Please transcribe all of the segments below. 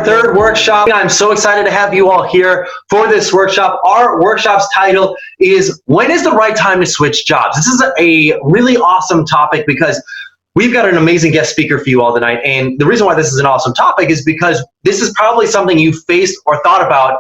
our third workshop. I'm so excited to have you all here for this workshop. Our workshop's title is When is the Right Time to Switch Jobs? This is a really awesome topic because we've got an amazing guest speaker for you all tonight. And the reason why this is an awesome topic is because this is probably something you faced or thought about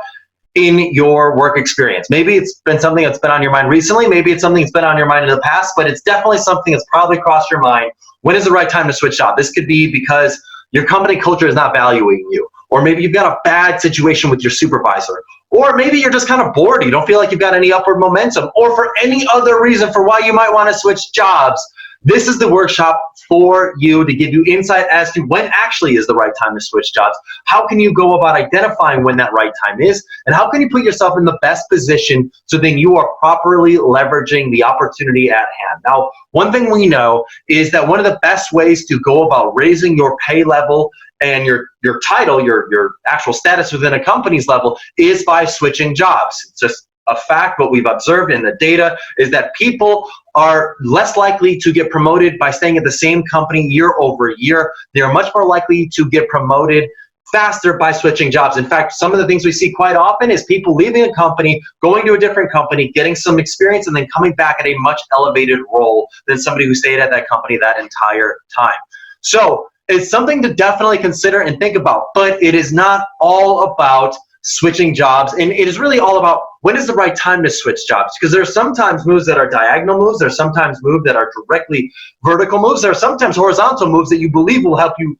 in your work experience. Maybe it's been something that's been on your mind recently. Maybe it's something that's been on your mind in the past, but it's definitely something that's probably crossed your mind. When is the right time to switch jobs? This could be because your company culture is not valuing you, or maybe you've got a bad situation with your supervisor, or maybe you're just kind of bored. You don't feel like you've got any upward momentum, or for any other reason for why you might want to switch jobs. This is the workshop for you to give you insight as to when actually is the right time to switch jobs. How can you go about identifying when that right time is? And how can you put yourself in the best position so then you are properly leveraging the opportunity at hand? Now, one thing we know is that one of the best ways to go about raising your pay level and your title, your actual status within a company's level, is by switching jobs. It's just a fact. What we've observed in the data is that people are less likely to get promoted by staying at the same company year over year. They are much more likely to get promoted faster by switching jobs. In fact, some of the things we see quite often is people leaving a company, going to a different company, getting some experience, and then coming back at a much elevated role than somebody who stayed at that company that entire time. So it's something to definitely consider and think about, but it is not all about switching jobs, and it is really all about when is the right time to switch jobs, because there are sometimes moves that are diagonal moves, there are sometimes moves that are directly vertical moves, there are sometimes horizontal moves that you believe will help you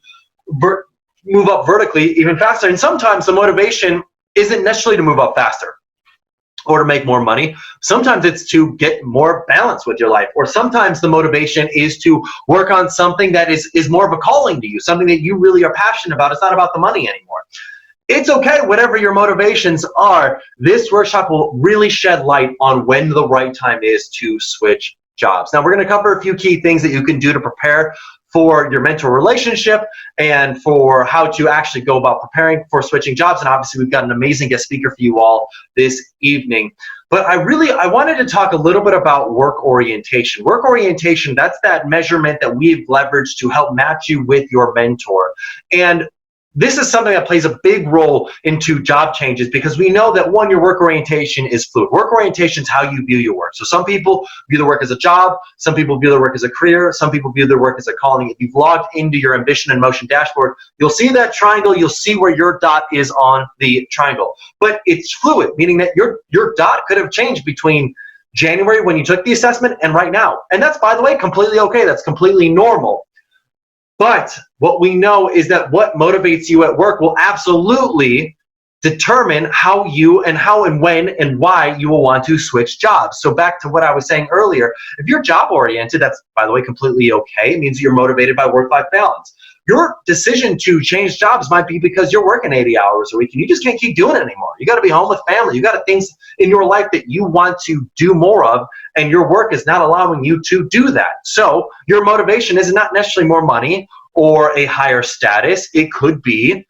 move up vertically even faster, and sometimes the motivation isn't necessarily to move up faster or to make more money. Sometimes it's to get more balance with your life, or sometimes the motivation is to work on something that is more of a calling to you, something that you really are passionate about. It's not about the money anymore. It's okay, whatever your motivations are. This workshop will really shed light on when the right time is to switch jobs. Now, we're going to cover a few key things that you can do to prepare for your mentor relationship and for how to actually go about preparing for switching jobs. And obviously, we've got an amazing guest speaker for you all this evening. But I wanted to talk a little bit about work orientation. Work orientation, that's that measurement that we've leveraged to help match you with your mentor. And this is something that plays a big role into job changes, because we know that, one, your work orientation is fluid. Work orientation is how you view your work. So some people view their work as a job, some people view their work as a career, some people view their work as a calling. If you've logged into your Ambition and Motion dashboard, you'll see that triangle, you'll see where your dot is on the triangle. But it's fluid, meaning that your dot could have changed between January when you took the assessment and right now. And that's, by the way, completely okay. That's completely normal. But what we know is that what motivates you at work will absolutely determine how and when and why you will want to switch jobs. So back to what I was saying earlier, if you're job oriented, that's, by the way, completely okay. It means you're motivated by work-life balance. Your decision to change jobs might be because you're working 80 hours a week and you just can't keep doing it anymore. You got to be home with family. You got things in your life that you want to do more of, and your work is not allowing you to do that. So your motivation is not necessarily more money or a higher status. It could be,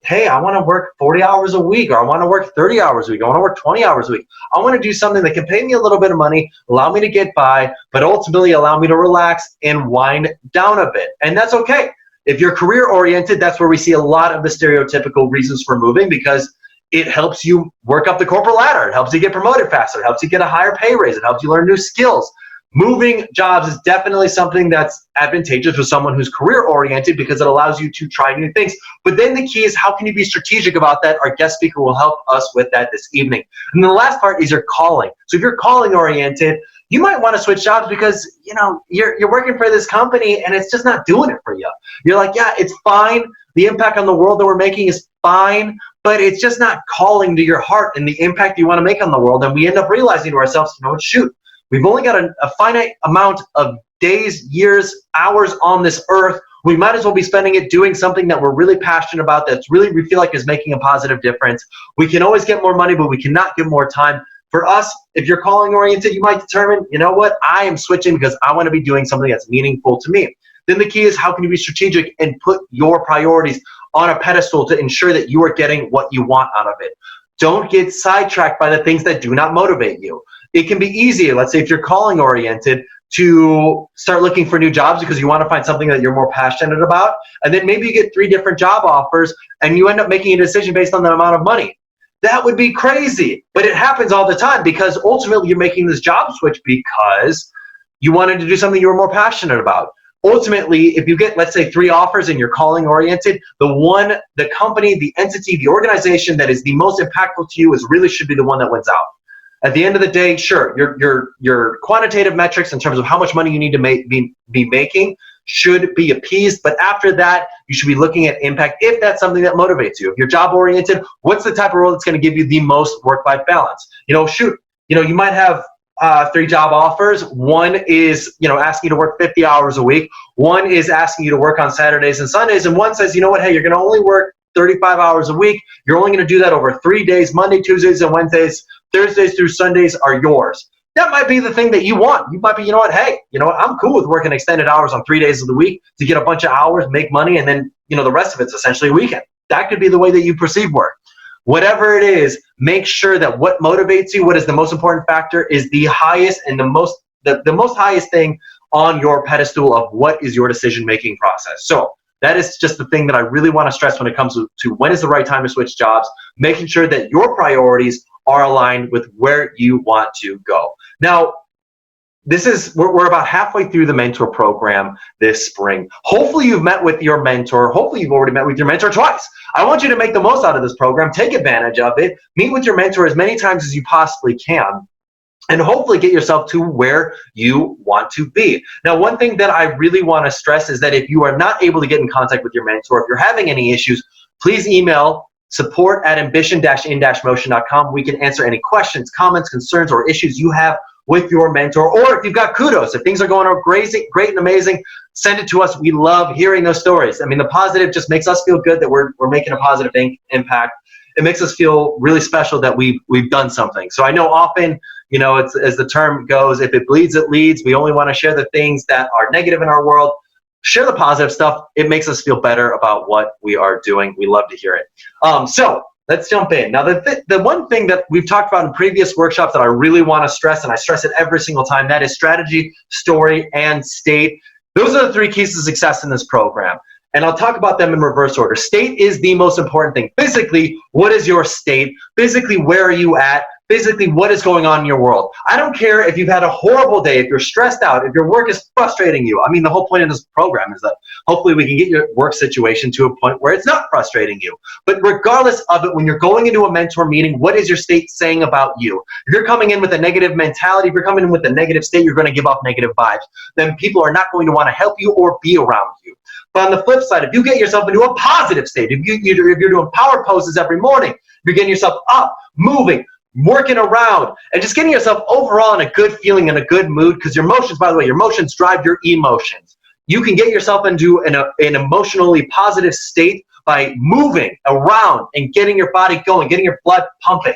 hey, I want to work 40 hours a week, or I want to work 30 hours a week, I want to work 20 hours a week. I want to do something that can pay me a little bit of money, allow me to get by, but ultimately allow me to relax and wind down a bit. And that's okay. If you're career oriented, that's where we see a lot of the stereotypical reasons for moving, because it helps you work up the corporate ladder. It helps you get promoted faster. It helps you get a higher pay raise. It helps you learn new skills. Moving jobs is definitely something that's advantageous for someone who's career oriented, because it allows you to try new things. But then the key is, how can you be strategic about that? Our guest speaker will help us with that this evening. And then the last part is your calling. So if you're calling oriented, you might want to switch jobs because, you know, you're working for this company and it's just not doing it for you. You're like, yeah, it's fine. The impact on the world that we're making is fine, but it's just not calling to your heart and the impact you want to make on the world. And we end up realizing to ourselves, you know what, shoot, we've only got a finite amount of days, years, hours on this earth. We might as well be spending it doing something that we're really passionate about, that's really, we feel like is making a positive difference. We can always get more money, but we cannot get more time. For us, if you're calling oriented, you might determine, you know what, I am switching because I want to be doing something that's meaningful to me. Then the key is, how can you be strategic and put your priorities on a pedestal to ensure that you are getting what you want out of it. Don't get sidetracked by the things that do not motivate you. It can be easier, let's say if you're calling oriented, to start looking for new jobs because you want to find something that you're more passionate about. And then maybe you get 3 different job offers and you end up making a decision based on the amount of money. That would be crazy, but it happens all the time because ultimately you're making this job switch because you wanted to do something you were more passionate about. Ultimately, if you get, let's say, 3 offers and you're calling oriented, the company, the entity, the organization that is the most impactful to you should be the one that wins out. At the end of the day, sure, your quantitative metrics in terms of how much money you need to be making should be appeased, but after that, you should be looking at impact if that's something that motivates you. If you're job oriented, what's the type of role that's going to give you the most work-life balance? You might have 3 job offers. One is, asking you to work 50 hours a week. One is asking you to work on Saturdays and Sundays, and one says, you know what, hey, you're going to only work 35 hours a week. You're only going to do that over 3 days, Monday, Tuesdays, and Wednesdays. Thursdays through Sundays are yours. That might be the thing that you want. You might be, I'm cool with working extended hours on 3 days of the week to get a bunch of hours, make money, and then, the rest of it's essentially a weekend. That could be the way that you perceive work. Whatever it is, make sure that what motivates you, what is the most important factor, is the highest and the most highest thing on your pedestal of what is your decision-making process. So that is just the thing that I really want to stress when it comes to when is the right time to switch jobs, making sure that your priorities are aligned with where you want to go. Now, we're about halfway through the mentor program this spring. Hopefully you've met with your mentor. Hopefully you've already met with your mentor twice. I want you to make the most out of this program. Take advantage of it. Meet with your mentor as many times as you possibly can, and hopefully get yourself to where you want to be. Now, one thing that I really want to stress is that if you are not able to get in contact with your mentor, if you're having any issues, please email support@ambition-in-motion.com. We can answer any questions, comments, concerns, or issues you have with your mentor. Or if you've got kudos, if things are going on great and amazing, send it to us. We love hearing those stories. I mean, the positive just makes us feel good that we're making a positive impact. It makes us feel really special that we've done something. So I know often, it's, as the term goes, if it bleeds, it leads. We only want to share the things that are negative in our world. Share the positive stuff. It makes us feel better about what we are doing. We love to hear it. So let's jump in. Now, the one thing that we've talked about in previous workshops that I really want to stress, and I stress it every single time, that is strategy, story, and state. Those are the 3 keys to success in this program. And I'll talk about them in reverse order. State is the most important thing. Physically, what is your state? Physically, where are you at? Physically, what is going on in your world? I don't care if you've had a horrible day, if you're stressed out, if your work is frustrating you. I mean, the whole point of this program is that hopefully we can get your work situation to a point where it's not frustrating you. But regardless of it, when you're going into a mentor meeting, what is your state saying about you? If you're coming in with a negative mentality, if you're coming in with a negative state, you're going to give off negative vibes. Then people are not going to want to help you or be around you. But on the flip side, if you get yourself into a positive state, if you're doing power poses every morning, you're getting yourself up, moving, working around, and just getting yourself overall in a good feeling and a good mood, because your emotions, by the way, your emotions drive your emotions. You can get yourself into an emotionally positive state by moving around and getting your body going, getting your blood pumping.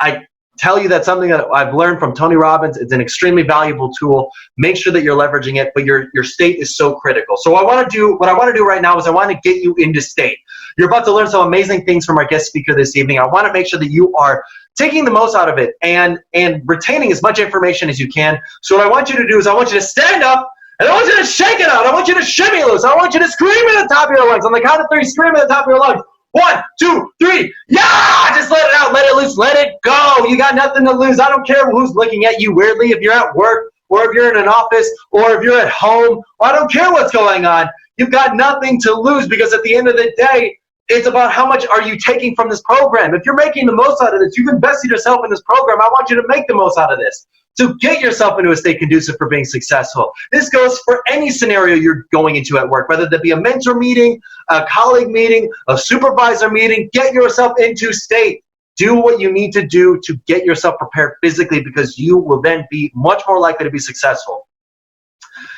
I tell you that's something that I've learned from Tony Robbins. It's an extremely valuable tool. Make sure that you're leveraging it, but your state is so critical. So what I want to do right now is I want to get you into state. You're about to learn some amazing things from our guest speaker this evening. I want to make sure that you are taking the most out of it and retaining as much information as you can. So what I want you to do is I want you to stand up, and I want you to shake it out. I want you to shimmy loose. I want you to scream at the top of your lungs. On the count of 3, scream at the top of your lungs. 1, 2, 3. Yeah! Just let it out. Let it loose. Let it go. You got nothing to lose. I don't care who's looking at you weirdly, if you're at work or if you're in an office or if you're at home. I don't care what's going on. You've got nothing to lose, because at the end of the day, it's about how much are you taking from this program. If you're making the most out of this, you've invested yourself in this program. I want you to make the most out of this. So get yourself into a state conducive for being successful. This goes for any scenario you're going into at work, whether that be a mentor meeting, a colleague meeting, a supervisor meeting. Get yourself into state. Do what you need to do to get yourself prepared physically, because you will then be much more likely to be successful.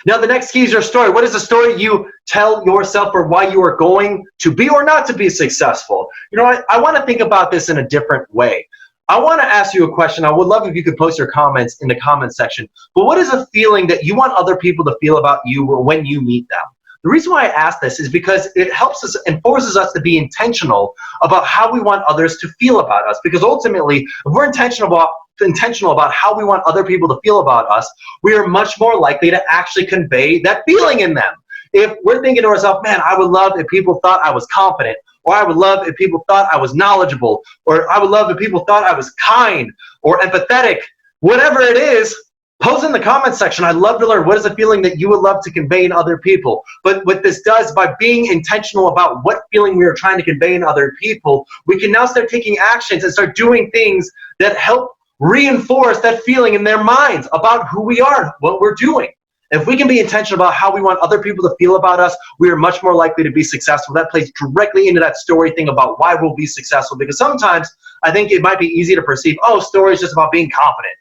Now, the next key is your story. What is the story you tell yourself for why you are going to be or not to be successful? I want to think about this in a different way. I want to ask you a question. I would love if you could post your comments in the comments section. But what is a feeling that you want other people to feel about you when you meet them? The reason why I ask this is because it helps us and forces us to be intentional about how we want others to feel about us. Because ultimately, if we're intentional about how we want other people to feel about us, we are much more likely to actually convey that feeling in them. If we're thinking to ourselves, man, I would love if people thought I was confident, or I would love if people thought I was knowledgeable, or I would love if people thought I was kind or empathetic, whatever it is, post in the comments section. I'd love to learn what is a feeling that you would love to convey in other people. But what this does, by being intentional about what feeling we are trying to convey in other people, we can now start taking actions and start doing things that help reinforce that feeling in their minds about who we are, what we're doing. If we can be intentional about how we want other people to feel about us, we are much more likely to be successful. That plays directly into that story thing about why we'll be successful. Because sometimes I think it might be easy to perceive, oh, story is just about being confident.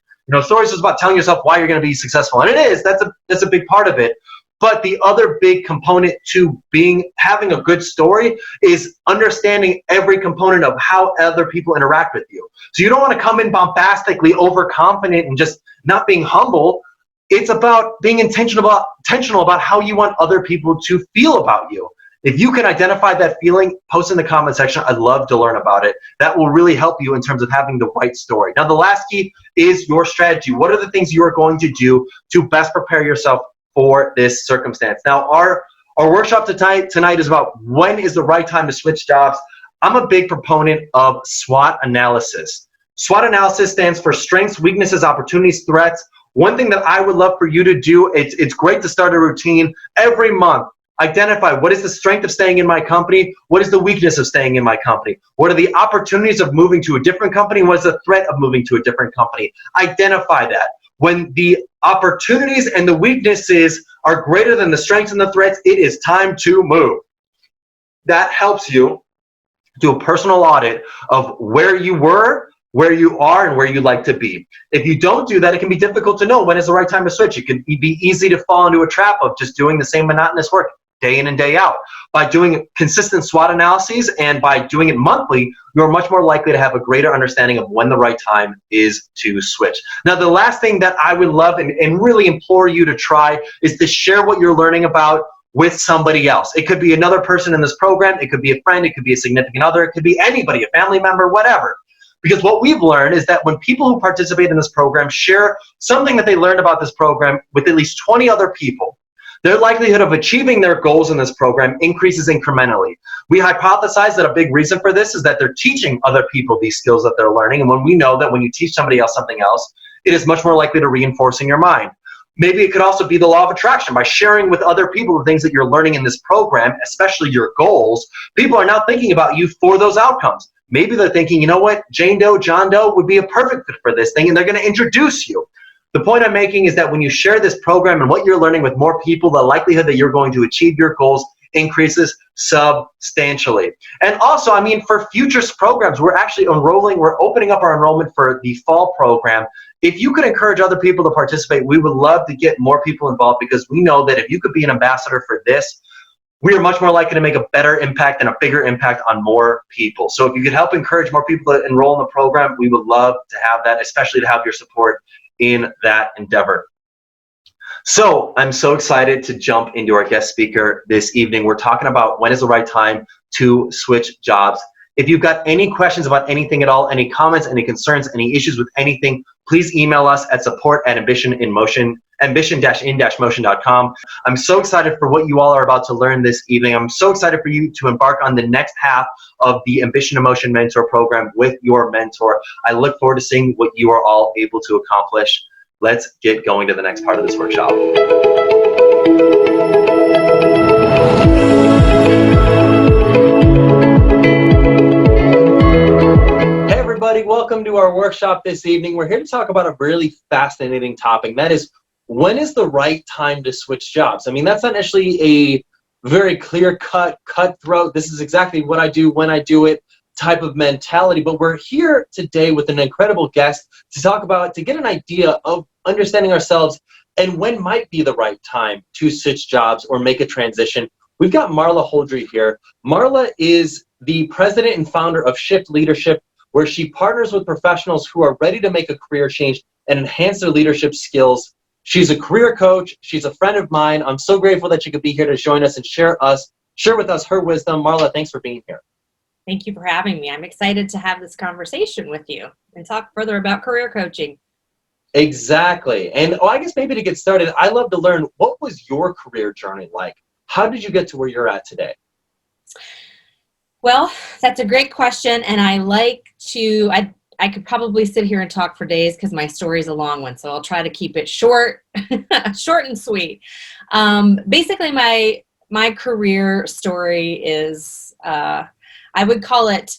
Stories is about telling yourself why you're going to be successful, and it is. That's a big part of it. But the other big component to having a good story is understanding every component of how other people interact with you. So you don't want to come in bombastically overconfident and just not being humble. It's about being intentional about how you want other people to feel about you. If you can identify that feeling, post in the comment section. I'd love to learn about it. That will really help you in terms of having the right story. Now, the last key is your strategy. What are the things you are going to do to best prepare yourself for this circumstance? Now, our workshop tonight is about when is the right time to switch jobs. I'm a big proponent of SWOT analysis. SWOT analysis stands for strengths, weaknesses, opportunities, threats. One thing that I would love for you to do, it's great to start a routine every month. Identify what is the strength of staying in my company, what is the weakness of staying in my company, what are the opportunities of moving to a different company, what is the threat of moving to a different company. Identify that. When the opportunities and the weaknesses are greater than the strengths and the threats, it is time to move. That helps you do a personal audit of where you were, where you are, and where you'd like to be. If you don't do that, it can be difficult to know when is the right time to switch. It can be easy to fall into a trap of just doing the same monotonous work day in and day out. By doing consistent SWOT analyses and by doing it monthly, you're much more likely to have a greater understanding of when the right time is to switch. Now, the last thing that I would love and really implore you to try is to share what you're learning about with somebody else. It could be another person in this program, it could be a friend, it could be a significant other, it could be anybody, a family member, whatever. Because what we've learned is that when people who participate in this program share something that they learned about this program with at least 20 other people, their likelihood of achieving their goals in this program increases incrementally. We hypothesize that a big reason for this is that they're teaching other people these skills that they're learning. And when we know that when you teach somebody else something else, it is much more likely to reinforce in your mind. Maybe it could also be the law of attraction. By sharing with other people the things that you're learning in this program, especially your goals, people are now thinking about you for those outcomes. Maybe they're thinking, you know what, Jane Doe, John Doe would be a perfect fit for this thing, and they're going to introduce you. The point I'm making is that when you share this program and what you're learning with more people, the likelihood that you're going to achieve your goals increases substantially. And also, I mean, for future programs, we're actually we're opening up our enrollment for the fall program. If you could encourage other people to participate, we would love to get more people involved, because we know that if you could be an ambassador for this, we are much more likely to make a better impact and a bigger impact on more people. So if you could help encourage more people to enroll in the program, we would love to have that, especially to have your support in that endeavor. So I'm so excited to jump into our guest speaker this evening. We're talking about when is the right time to switch jobs. If you've got any questions about anything at all, any comments, any concerns, any issues with anything, please email us at support@ambition-in-motion.com. I'm so excited for what you all are about to learn this evening. I'm so excited for you to embark on the next half of the Ambition in Motion Mentor Program with your mentor. I look forward to seeing what you are all able to accomplish. Let's get going to the next part of this workshop. Welcome to our workshop this evening. We're here to talk about a really fascinating topic. That is, when is the right time to switch jobs? I mean, that's not necessarily a very clear-cut, cutthroat, this is exactly what I do when I do it type of mentality. But we're here today with an incredible guest to get an idea of understanding ourselves and when might be the right time to switch jobs or make a transition. We've got Marla Holdread here. Marla is the president and founder of Shift Leadership, where she partners with professionals who are ready to make a career change and enhance their leadership skills She's a career coach. She's a friend of mine. I'm so grateful that she could be here to join us and share with us her wisdom. Marla, thanks for being here. Thank you for having me. I'm excited to have this conversation with you and talk further about career coaching. Exactly. And I guess maybe to get started, I'd love to learn, what was your career journey like? How did you get to where you're at today? Well, that's a great question. And I could probably sit here and talk for days because my story is a long one. So I'll try to keep it short, short and sweet. Basically, my career story is, I would call it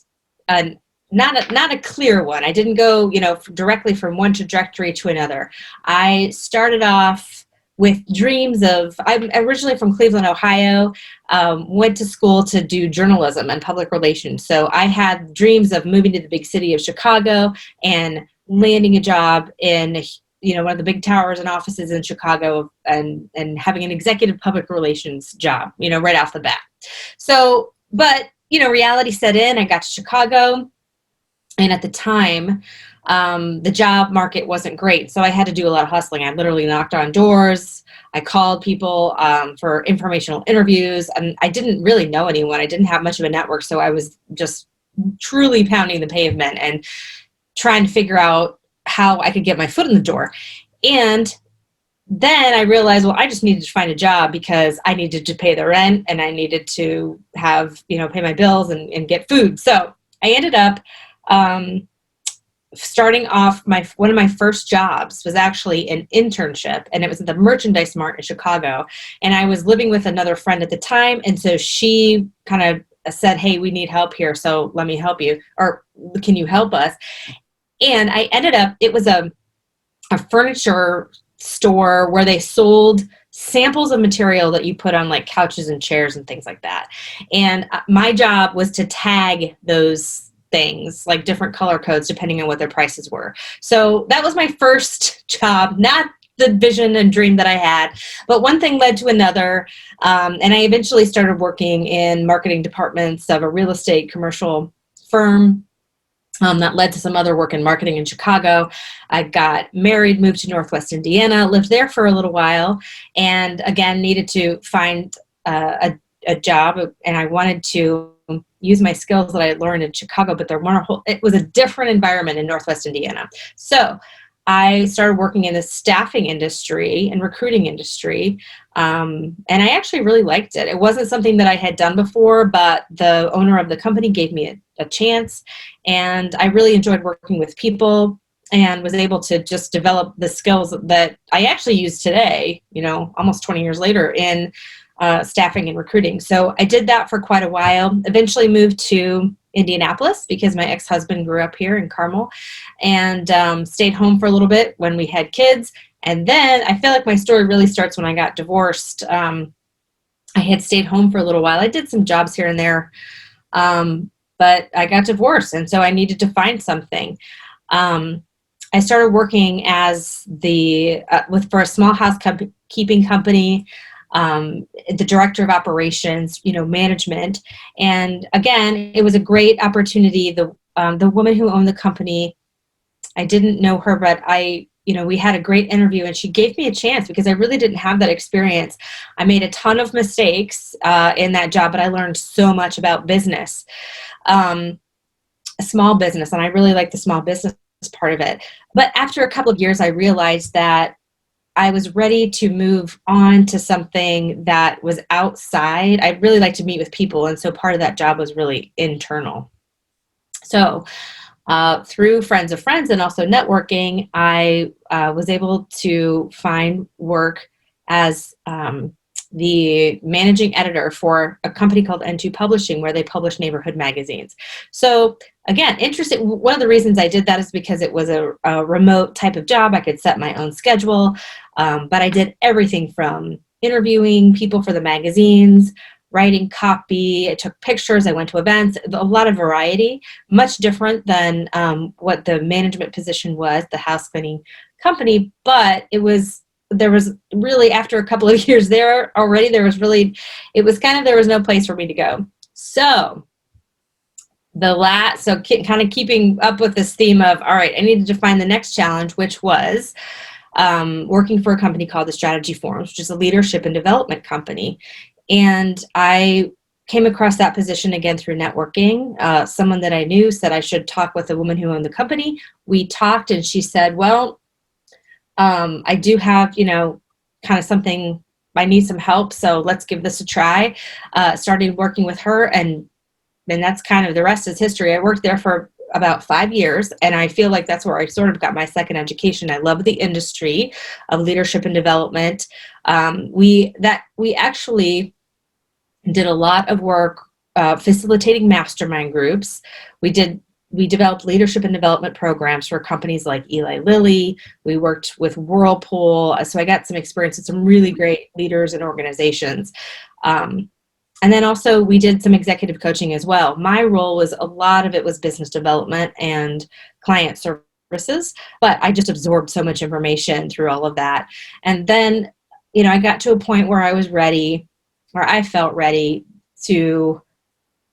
not a clear one. I didn't go, directly from one trajectory to another. I started off with dreams of, I'm originally from Cleveland, Ohio, went to school to do journalism and public relations. So I had dreams of moving to the big city of Chicago and landing a job in, one of the big towers and offices in Chicago, and having an executive public relations job, right off the bat. So, but, reality set in. I got to Chicago, and at the time, the job market wasn't great. So I had to do a lot of hustling. I literally knocked on doors. I called people for informational interviews, and I didn't really know anyone. I didn't have much of a network. So I was just truly pounding the pavement and trying to figure out how I could get my foot in the door. And then I realized, well, I just needed to find a job because I needed to pay the rent, and I needed to have, pay my bills and get food. So I ended up starting off, one of my first jobs was actually an internship, and it was at the Merchandise Mart in Chicago. And I was living with another friend at the time, and so she kind of said, "Hey, we need help here, so let me help you, or can you help us?" And I ended up, it was a furniture store where they sold samples of material that you put on like couches and chairs and things like that. And my job was to tag those things, like different color codes depending on what their prices were. So that was my first job, not the vision and dream that I had, but one thing led to another. And I eventually started working in marketing departments of a real estate commercial firm. That led to some other work in marketing in Chicago. I got married, moved to Northwest Indiana, lived there for a little while, and again needed to find a job, and I wanted to use my skills that I had learned in Chicago, but it was a different environment in Northwest Indiana. So I started working in the staffing industry and recruiting industry, and I actually really liked it. It wasn't something that I had done before, but the owner of the company gave me a chance, and I really enjoyed working with people and was able to just develop the skills that I actually use today, almost 20 years later, in staffing and recruiting. So I did that for quite a while, eventually moved to Indianapolis because my ex-husband grew up here in Carmel, and stayed home for a little bit when we had kids. And then I feel like my story really starts when I got divorced. I had stayed home for a little while. I did some jobs here and there, but I got divorced, and so I needed to find something. I started working as for a small housekeeping company, the director of operations, management. And again, it was a great opportunity. The woman who owned the company, I didn't know her, but we had a great interview, and she gave me a chance because I really didn't have that experience. I made a ton of mistakes in that job, but I learned so much about business, a small business, and I really like the small business part of it. But after a couple of years, I realized that I was ready to move on to something that was outside. I really like to meet with people, and so part of that job was really internal. So through friends of friends and also networking, I was able to find work as the managing editor for a company called N2 Publishing, where they publish neighborhood magazines. So again, interesting. One of the reasons I did that is because it was a remote type of job. I could set my own schedule, but I did everything from interviewing people for the magazines, writing copy, I took pictures, I went to events, a lot of variety, much different than what the management position was, the house cleaning company. But there was really, after a couple of years there already, there was no place for me to go. So kind of keeping up with this theme of, all right, I needed to find the next challenge, which was working for a company called the Strategy Forums, which is a leadership and development company. And I came across that position again through networking. Someone that I knew said I should talk with a woman who owned the company. We talked and she said, well, I do have, kind of something, I need some help. So let's give this a try. Started working with her, and then that's kind of, the rest is history. I worked there for about 5 years, and I feel like that's where I sort of got my second education. I love the industry of leadership and development. We actually did a lot of work facilitating mastermind groups. We developed leadership and development programs for companies like Eli Lilly. We worked with Whirlpool. So I got some experience with some really great leaders and organizations. And then also we did some executive coaching as well. My role was, a lot of it was business development and client services, but I just absorbed so much information through all of that. And then, I got to a point where I was ready, where I felt ready to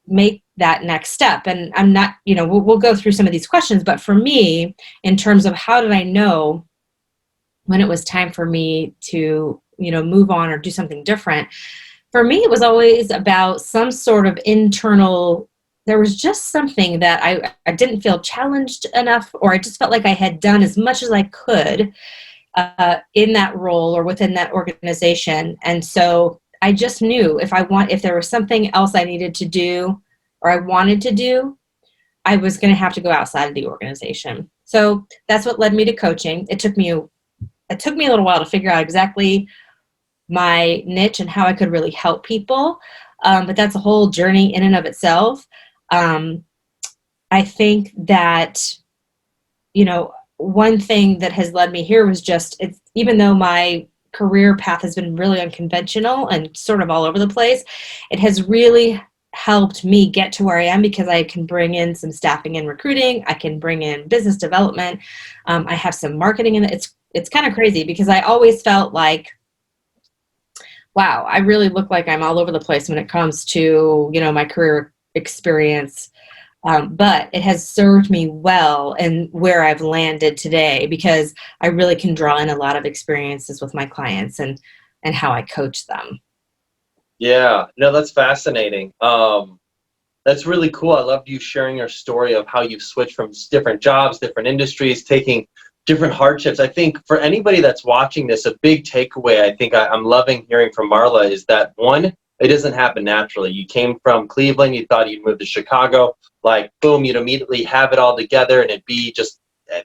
make that next step. And I'm not, we'll go through some of these questions, but for me, in terms of how did I know when it was time for me to, move on or do something different, for me, it was always about some sort of internal, there was just something that I didn't feel challenged enough, or I just felt like I had done as much as I could in that role or within that organization. And so I just knew if there was something else I needed to do or I wanted to do, I was going to have to go outside of the organization. So that's what led me to coaching. It took me a little while to figure out exactly my niche and how I could really help people. But that's a whole journey in and of itself. I think that, one thing that has led me here was just, even though my career path has been really unconventional and sort of all over the place, it has really helped me get to where I am because I can bring in some staffing and recruiting. I can bring in business development. I have some marketing in it. It's kind of crazy because I always felt like, wow, I really look like I'm all over the place when it comes to, my career experience. But it has served me well in where I've landed today because I really can draw in a lot of experiences with my clients and how I coach them. Yeah, no, that's fascinating. That's really cool. I loved you sharing your story of how you've switched from different jobs, different industries, taking different hardships. I think for anybody that's watching this, a big takeaway I think I'm loving hearing from Marla is that, one, it doesn't happen naturally. You came from Cleveland, you thought you'd move to Chicago, like boom, you'd immediately have it all together and it'd be just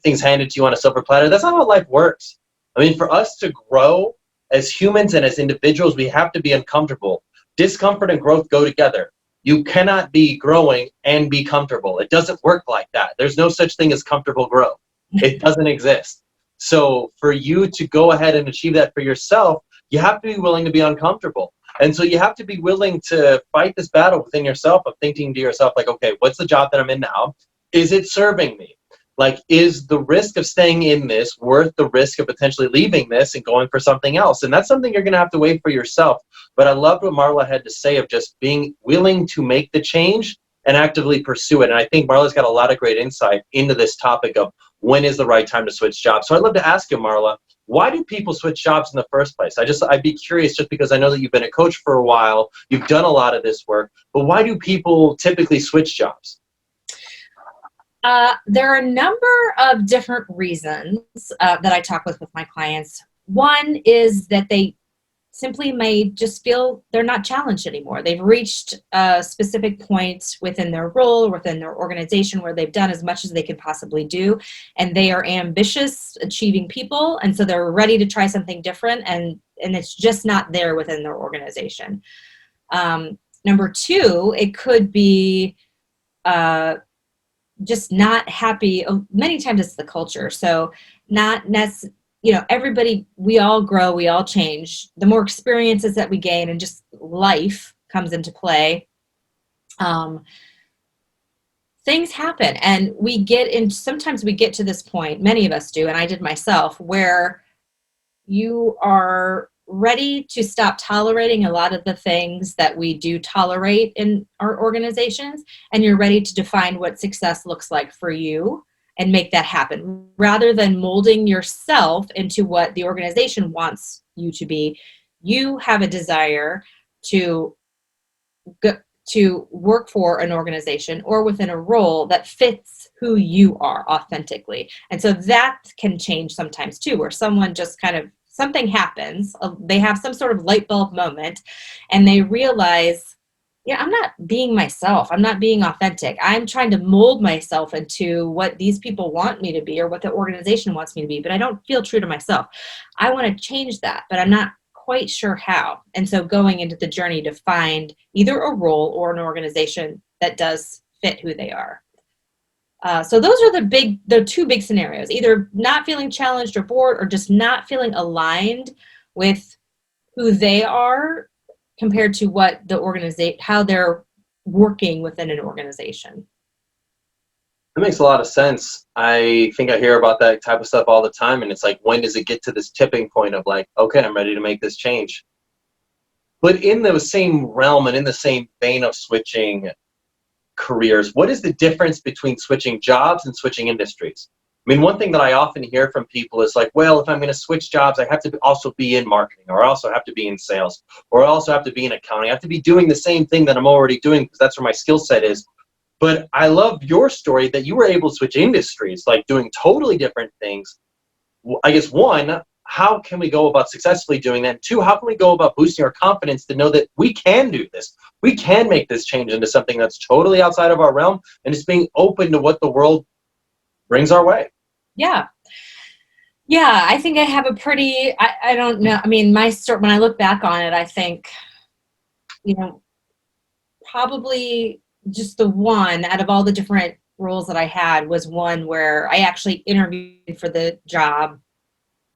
things handed to you on a silver platter. That's not how life works. I mean, for us to grow as humans and as individuals, we have to be uncomfortable. Discomfort and growth go together. You cannot be growing and be comfortable. It doesn't work like that. There's no such thing as comfortable growth. It doesn't exist. So for you to go ahead and achieve that for yourself, you have to be willing to be uncomfortable. And so you have to be willing to fight this battle within yourself of thinking to yourself, like, okay, what's the job that I'm in now? Is it serving me? Like, is the risk of staying in this worth the risk of potentially leaving this and going for something else? And that's something you're going to have to weigh for yourself. But I loved what Marla had to say of just being willing to make the change and actively pursue it. And I think Marla's got a lot of great insight into this topic of when is the right time to switch jobs. So I'd love to ask you, Marla, why do people switch jobs in the first place? I'd be curious just because I know that you've been a coach for a while, you've done a lot of this work, but why do people typically switch jobs? There are a number of different reasons that I talk with my clients. One is that they simply may just feel they're not challenged anymore. They've reached a specific point within their role or within their organization where they've done as much as they could possibly do, and they are ambitious, achieving people, and so they're ready to try something different, and it's just not there within their organization. Number two, it could be just not happy. Many times it's the culture. So not necessarily, everybody, we all grow, we all change. The more experiences that we gain and just life comes into play, things happen. And sometimes we get to this point, many of us do, and I did myself, where you are ready to stop tolerating a lot of the things that we do tolerate in our organizations, and you're ready to define what success looks like for you and make that happen rather than molding yourself into what the organization wants you to be. You have a desire to go, to work for an organization or within a role that fits who you are authentically. And so that can change sometimes too, where someone just kind of, something happens, they have some sort of light bulb moment, and they realize, yeah, I'm not being myself. I'm not being authentic. I'm trying to mold myself into what these people want me to be or what the organization wants me to be, but I don't feel true to myself. I want to change that, but I'm not quite sure how. And so going into the journey to find either a role or an organization that does fit who they are. So those are the two big scenarios, either not feeling challenged or bored or just not feeling aligned with who they are compared to what the organization, how they're working within an organization. That makes a lot of sense. I think I hear about that type of stuff all the time. And it's like, when does it get to this tipping point of like, okay, I'm ready to make this change? But in the same realm and in the same vein of switching careers, what is the difference between switching jobs and switching industries? I mean, one thing that I often hear from people is like, well, if I'm going to switch jobs, I have to also be in marketing, or I also have to be in sales, or I also have to be in accounting. I have to be doing the same thing that I'm already doing because that's where my skill set is. But I love your story that you were able to switch industries, like doing totally different things. I guess one, how can we go about successfully doing that? Two, how can we go about boosting our confidence to know that we can do this? We can make this change into something that's totally outside of our realm and just being open to what the world brings our way. Yeah. Yeah, I think I have a pretty, I don't know. I mean, my story, when I look back on it, I think, probably just the one out of all the different roles that I had was one where I actually interviewed for the job,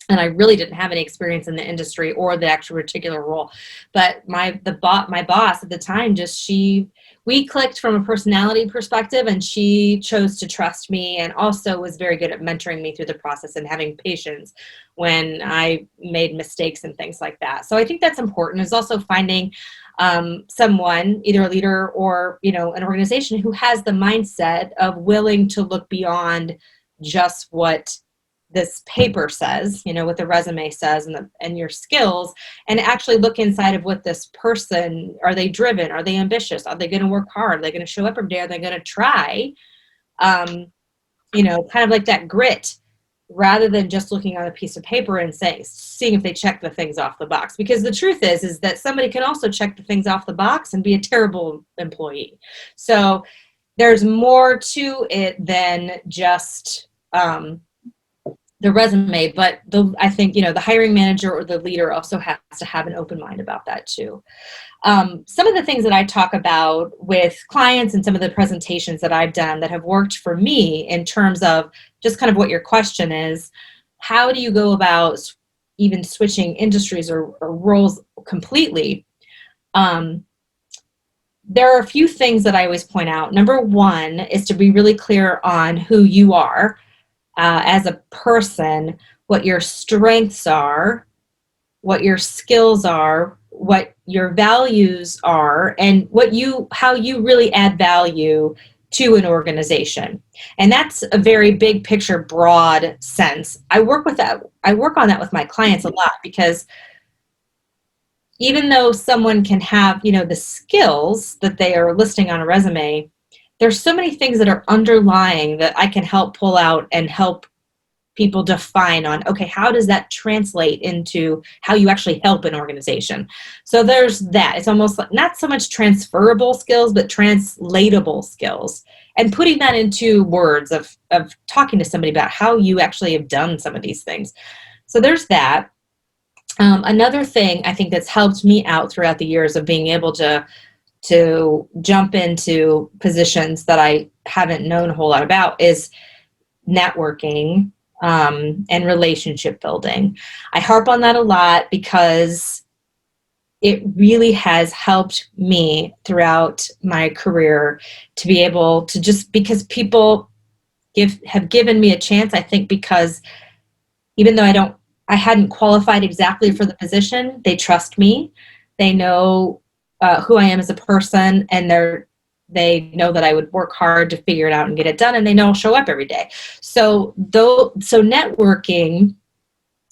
and I really didn't have any experience in the industry or the actual particular role. But my boss at the time, we clicked from a personality perspective, and she chose to trust me, and also was very good at mentoring me through the process and having patience when I made mistakes and things like that. So I think that's important, is also finding someone, either a leader or an organization, who has the mindset of willing to look beyond just what this paper says, what the resume says, and your skills, and actually look inside of what this person, are they driven? Are they ambitious? Are they going to work hard? Are they going to show up every day? Are they going to try? Kind of like that grit, rather than just looking on a piece of paper and seeing if they check the things off the box. Because the truth is that somebody can also check the things off the box and be a terrible employee. So there's more to it than just the resume, but I think the hiring manager or the leader also has to have an open mind about that too. Some of the things that I talk about with clients and some of the presentations that I've done that have worked for me in terms of just kind of what your question is, how do you go about even switching industries or roles completely? There are a few things that I always point out. Number one is to be really clear on who you are as a person, what your strengths are, what your skills are, what your values are, and how you really add value to an organization. And that's a very big picture, broad sense. I work on that with my clients a lot, because even though someone can have, the skills that they are listing on a resume, there's so many things that are underlying that I can help pull out and help people define on, okay, how does that translate into how you actually help an organization? So there's that. It's almost like not so much transferable skills, but translatable skills, and putting that into words of talking to somebody about how you actually have done some of these things. So there's that. Another thing I think that's helped me out throughout the years of being able to jump into positions that I haven't known a whole lot about is networking and relationship building. I harp on that a lot because it really has helped me throughout my career to be able to, just because people have given me a chance, I think, because even though I hadn't qualified exactly for the position, they trust me. They know who I am as a person, and they know that I would work hard to figure it out and get it done, and they know I'll show up every day. So networking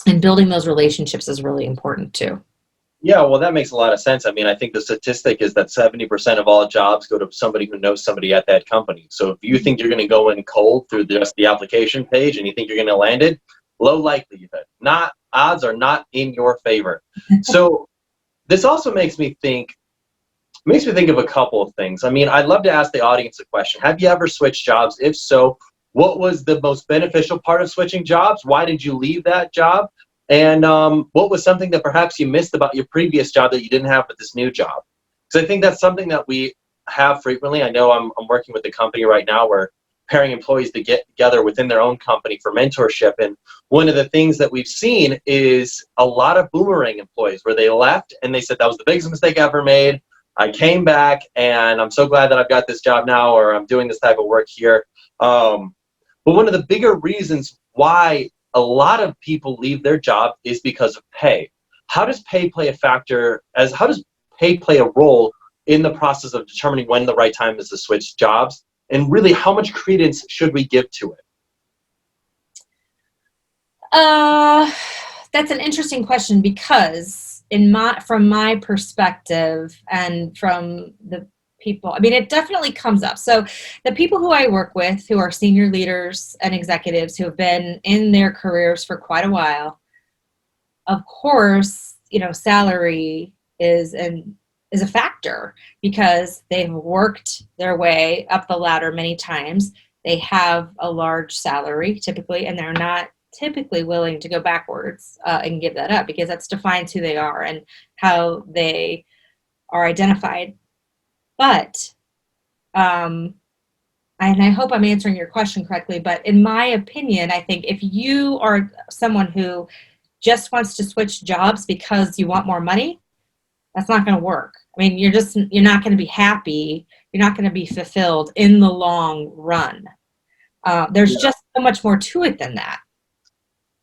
and building those relationships is really important too. Yeah, well, that makes a lot of sense. I mean, I think the statistic is that 70% of all jobs go to somebody who knows somebody at that company. So if you think you're going to go in cold through just the application page and you think you're going to land it, low likelihood. Not odds are not in your favor. So this also makes me think of a couple of things. I mean, I'd love to ask the audience a question. Have you ever switched jobs? If so, what was the most beneficial part of switching jobs? Why did you leave that job? And what was something that perhaps you missed about your previous job that you didn't have with this new job? Because I think that's something that we have frequently. I know I'm working with a company right now where pairing employees to get together within their own company for mentorship. And one of the things that we've seen is a lot of boomerang employees where they left and they said, that was the biggest mistake I ever made. I came back and I'm so glad that I've got this job now, or I'm doing this type of work here. But one of the bigger reasons why a lot of people leave their job is because of pay. How does pay play a role in the process of determining when the right time is to switch jobs? And really, how much credence should we give to it? That's an interesting question, because from my perspective and from the people, I mean, it definitely comes up. So the people who I work with, who are senior leaders and executives who have been in their careers for quite a while, of course, salary is a factor, because they've worked their way up the ladder many times. They have a large salary typically, and they're not typically willing to go backwards and give that up, because that defines who they are and how they are identified. But, and I hope I'm answering your question correctly, but in my opinion, I think if you are someone who just wants to switch jobs because you want more money, that's not going to work. I mean, you're not going to be happy. You're not going to be fulfilled in the long run. There's just so much more to it than that.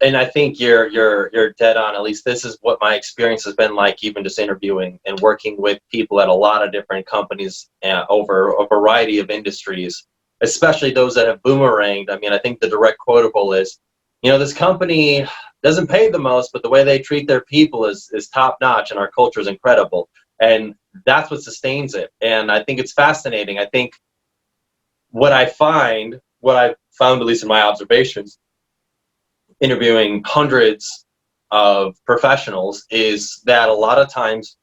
And I think you're dead on. At least this is what my experience has been like, even just interviewing and working with people at a lot of different companies over a variety of industries, especially those that have boomeranged. I mean, I think the direct quotable is, this company doesn't pay the most, but the way they treat their people is top notch, and our culture is incredible. And that's what sustains it. And I think it's fascinating. I think what I've found, at least in my observations, interviewing hundreds of professionals, is that a lot of times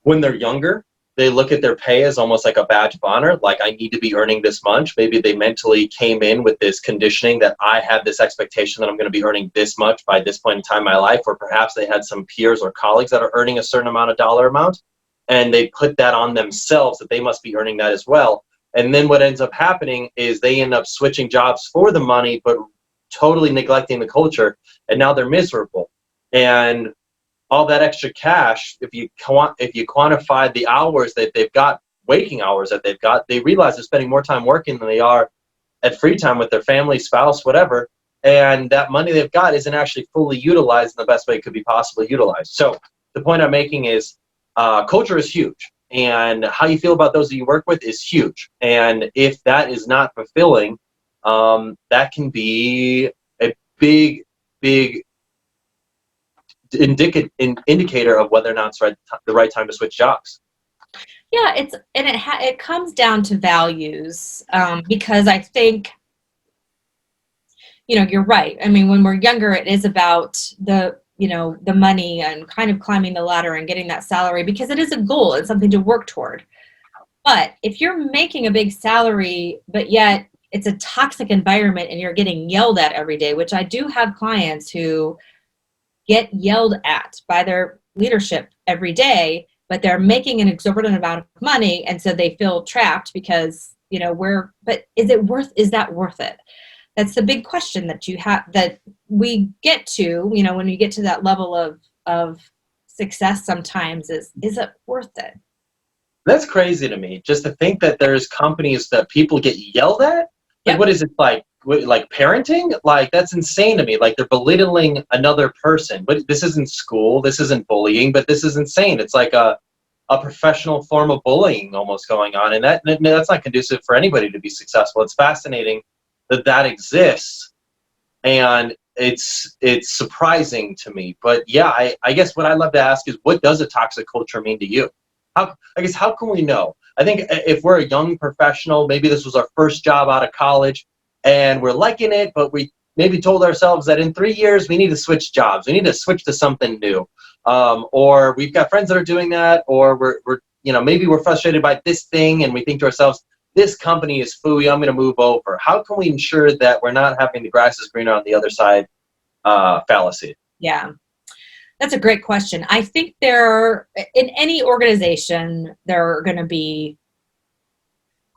when they're younger, they look at their pay as almost like a badge of honor. Like, I need to be earning this much. Maybe they mentally came in with this conditioning that I have this expectation that I'm going to be earning this much by this point in time in my life, or perhaps they had some peers or colleagues that are earning a certain dollar amount, and they put that on themselves that they must be earning that as well. And then what ends up happening is they end up switching jobs for the money, but totally neglecting the culture, and now they're miserable. And all that extra cash, if you quantify the hours that they've got, waking hours that they've got, they realize they're spending more time working than they are at free time with their family, spouse, whatever. And that money they've got isn't actually fully utilized in the best way it could be possibly utilized. So the point I'm making is culture is huge, and how you feel about those that you work with is huge. And if that is not fulfilling, that can be a big indicator of whether or not it's the right time to switch jobs. Yeah, it comes down to values, because I think, you're right. I mean, when we're younger, it is about the money and kind of climbing the ladder and getting that salary, because it is a goal. It's something to work toward. But if you're making a big salary, but yet it's a toxic environment and you're getting yelled at every day, which I do have clients who get yelled at by their leadership every day, but they're making an exorbitant amount of money, and so they feel trapped because but is that worth it? That's the big question that we get to, when we get to that level of success sometimes, is it worth it? That's crazy to me, just to think that there's companies that people get yelled at. Like, what is it like? Like parenting? Like, that's insane to me. Like, they're belittling another person. But this isn't school. This isn't bullying. But this is insane. It's like a a professional form of bullying almost going on, and that's not conducive for anybody to be successful. It's fascinating that that exists, and it's surprising to me. But yeah, I guess what I'd love to ask is, what does a toxic culture mean to you? How can we know? I think if we're a young professional, maybe this was our first job out of college, and we're liking it, but we maybe told ourselves that in 3 years we need to switch jobs, we need to switch to something new, or we've got friends that are doing that, or we're maybe we're frustrated by this thing, and we think to ourselves, this company is phooey, I'm going to move over. How can we ensure that we're not having the grass is greener on the other side fallacy? Yeah, that's a great question. I think in any organization, there are going to be,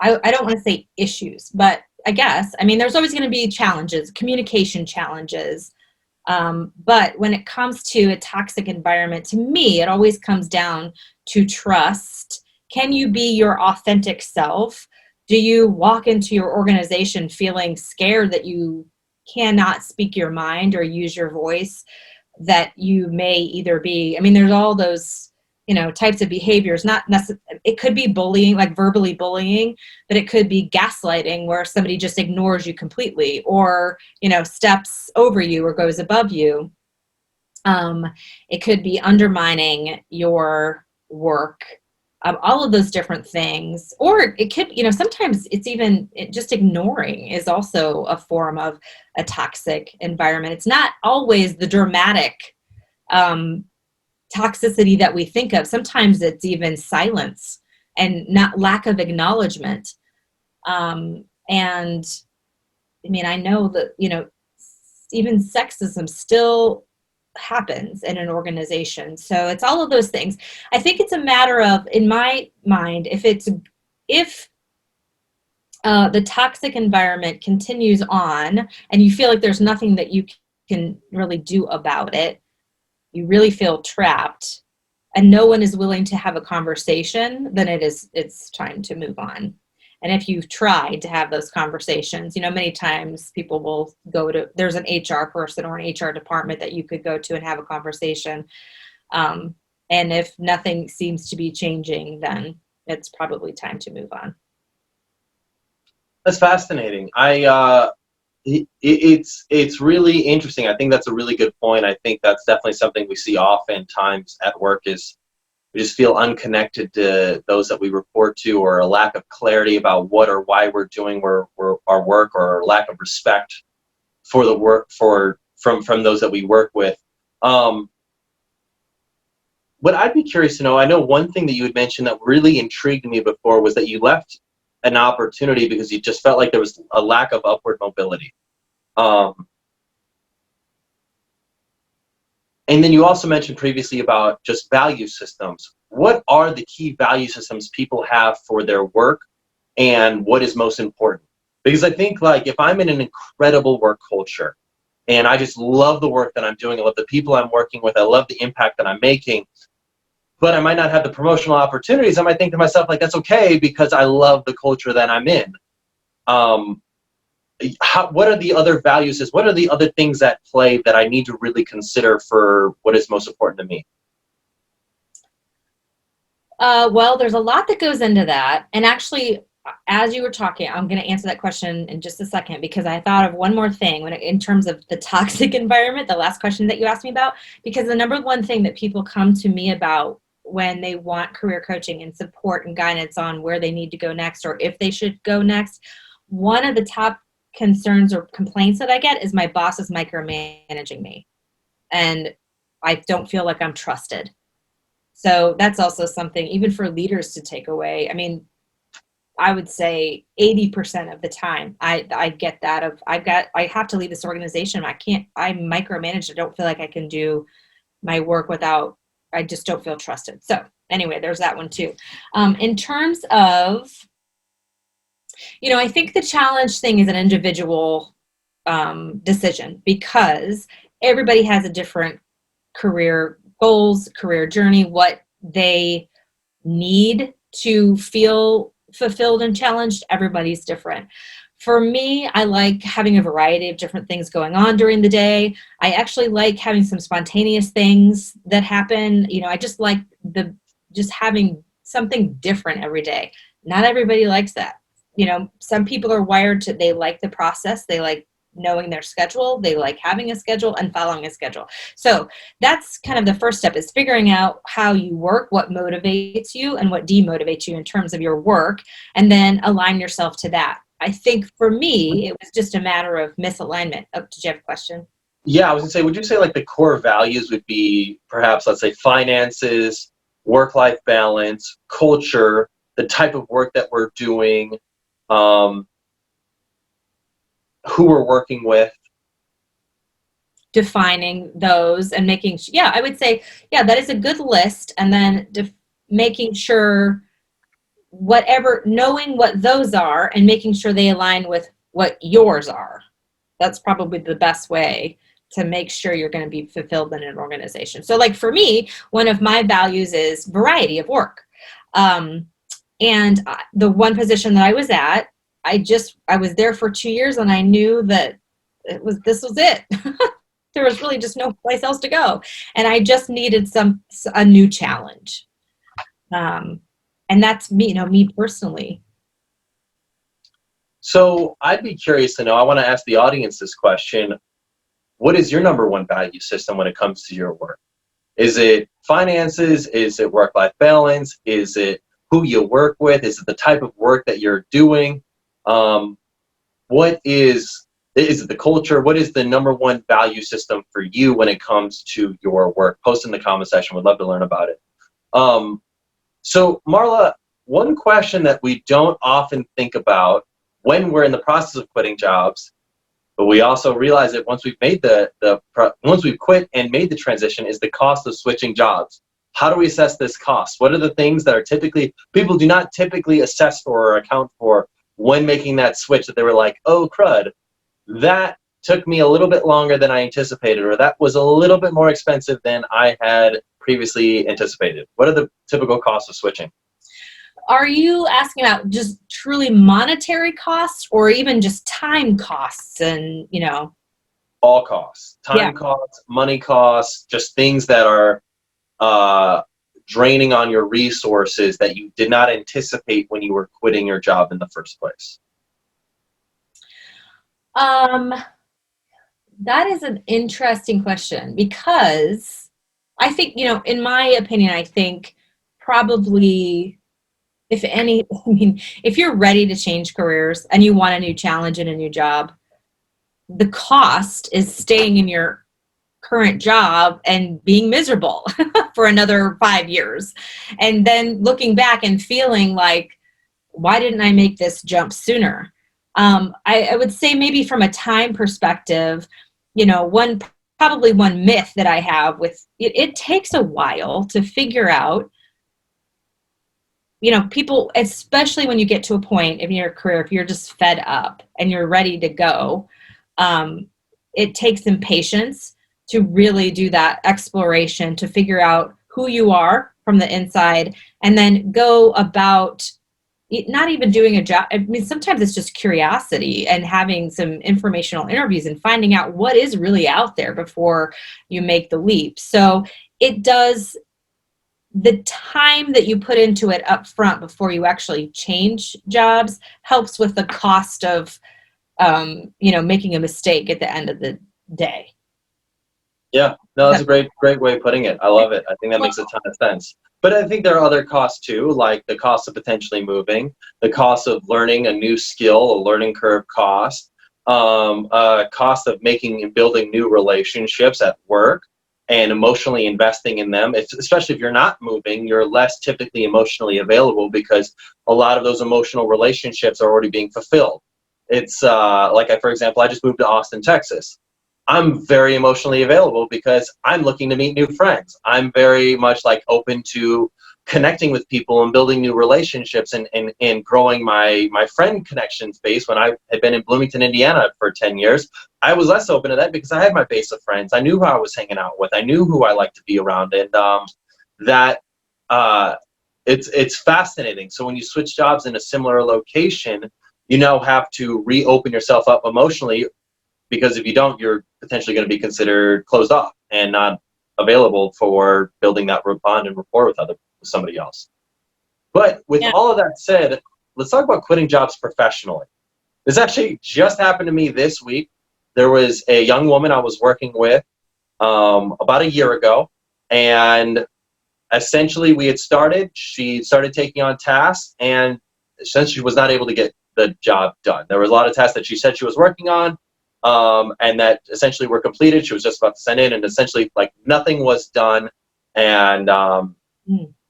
I don't want to say issues, but I mean, there's always going to be challenges, communication challenges. But when it comes to a toxic environment, to me, it always comes down to trust. Can you be your authentic self? Do you walk into your organization feeling scared that you cannot speak your mind or use your voice? That you may either be, I mean, there's all those, types of behaviors, not necessarily, it could be bullying, like verbally bullying, but it could be gaslighting where somebody just ignores you completely, or, steps over you or goes above you. It could be undermining your work, all of those different things. Or it could, sometimes it's even just ignoring is also a form of a toxic environment. It's not always the dramatic toxicity that we think of. Sometimes it's even silence and not lack of acknowledgement. And I mean, I know that, even sexism still happens in an organization. So it's all of those things. I think it's a matter of, in my mind, if the toxic environment continues on and you feel like there's nothing that you can really do about it, you really feel trapped, and no one is willing to have a conversation, then it's time to move on. And if you've tried to have those conversations, many times people will there's an HR person or an HR department that you could go to and have a conversation. And if nothing seems to be changing, then it's probably time to move on. That's fascinating. It's really interesting. I think that's a really good point. I think that's definitely something we see oftentimes at work, is we just feel unconnected to those that we report to, or a lack of clarity about what or why we're doing our work, or lack of respect for the work from those that we work with. What I'd be curious to know, I know one thing that you had mentioned that really intrigued me before was that you left an opportunity because you just felt like there was a lack of upward mobility. And then you also mentioned previously about just value systems. What are the key value systems people have for their work, and what is most important? Because I think, like, if I'm in an incredible work culture and I just love the work that I'm doing, I love the people I'm working with, I love the impact that I'm making, but I might not have the promotional opportunities, I might think to myself, like, that's okay because I love the culture that I'm in. What are the other values? What are the other things at play that I need to really consider for what is most important to me? Well, there's a lot that goes into that. And actually, as you were talking, I'm going to answer that question in just a second, because I thought of one more thing in terms of the toxic environment, the last question that you asked me about, because the number one thing that people come to me about when they want career coaching and support and guidance on where they need to go next, or if they should go next, one of the top concerns or complaints that I get is my boss is micromanaging me and I don't feel like I'm trusted. So that's also something even for leaders to take away. I mean, I would say 80% of the time I get that of I have to leave this organization. I'm micromanaged. I don't feel like I can do my work I just don't feel trusted. So anyway, there's that one too. In terms of, I think the challenge thing is an individual decision, because everybody has a different career goals, career journey, what they need to feel fulfilled and challenged. Everybody's different. For me, I like having a variety of different things going on during the day. I actually like having some spontaneous things that happen. I just like just having something different every day. Not everybody likes that. You know, some people are wired to, they like the process, they like knowing their schedule, they like having a schedule and following a schedule. So that's kind of the first step, is figuring out how you work, what motivates you and what demotivates you in terms of your work, and then align yourself to that. I think for me, it was just a matter of misalignment. Oh, did you have a question? Yeah, I was gonna say, would you say like the core values would be perhaps, let's say, finances, work-life balance, culture, the type of work that we're doing, um, who we're working with? Defining those and making, yeah, I would say, yeah, that is a good list. And then making sure whatever, knowing what those are and making sure they align with what yours are. That's probably the best way to make sure you're going to be fulfilled in an organization. So like for me, one of my values is variety of work. And the one position that I was at, I was there for 2 years and I knew that this was it. There was really just no place else to go. And I just needed a new challenge. And that's me, you know, me personally. So I'd be curious to know, I want to ask the audience this question. What is your number one value system when it comes to your work? Is it finances? Is it work-life balance? Is it who you work with? Is it the type of work that you're doing? What is it the culture? What is the number one value system for you when it comes to your work? Post in the comment section. Would love to learn about it. So Marla, one question that we don't often think about when we're in the process of quitting jobs, but we also realize that once we've made once we've quit and made the transition, is the cost of switching jobs. How do we assess this cost? What are the things that are people do not typically assess for or account for when making that switch, that they were like, oh crud, that took me a little bit longer than I anticipated, or that was a little bit more expensive than I had previously anticipated? What are the typical costs of switching? Are you asking about just truly monetary costs or even just time costs and, you know? All costs, time costs, money costs, just things that are draining on your resources that you did not anticipate when you were quitting your job in the first place. That is an interesting question, because I think, you know, in my opinion, I think probably, if any, I mean, if you're ready to change careers and you want a new challenge and a new job, the cost is staying in your current job and being miserable for another 5 years. And then looking back and feeling like, why didn't I make this jump sooner? I would say maybe from a time perspective, you know, probably one myth that I have with it takes a while to figure out, you know, people, especially when you get to a point in your career, if you're just fed up and you're ready to go, it takes some patience to really do that exploration, to figure out who you are from the inside, and then go about not even doing a job. I mean, sometimes it's just curiosity and having some informational interviews and finding out what is really out there before you make the leap. So it does, the time that you put into it up front before you actually change jobs helps with the cost of, you know, making a mistake at the end of the day. Yeah, no, that's a great way of putting it. I love it. I think that makes a ton of sense. But I think there are other costs too, like the cost of potentially moving, the cost of learning a new skill, a learning curve cost, cost of making and building new relationships at work and emotionally investing in them. Especially if you're not moving, you're less typically emotionally available because a lot of those emotional relationships are already being fulfilled. It's for example, I just moved to Austin, Texas. I'm very emotionally available because I'm looking to meet new friends. I'm very much like open to connecting with people and building new relationships and growing my friend connection base. When I had been in Bloomington, Indiana for 10 years, I was less open to that because I had my base of friends. I knew who I was hanging out with. I knew who I liked to be around. And it's fascinating. So when you switch jobs in a similar location, you now have to reopen yourself up emotionally, because if you don't, you're potentially going to be considered closed off and not available for building that bond and rapport with somebody else. But with Yeah. all of that said, let's talk about quitting jobs professionally. This actually just happened to me this week. There was a young woman I was working with about a year ago, and essentially she started taking on tasks, and since she was not able to get the job done, there was a lot of tasks that she said she was working on, and that essentially were completed. She was just about to send in, and essentially like nothing was done, and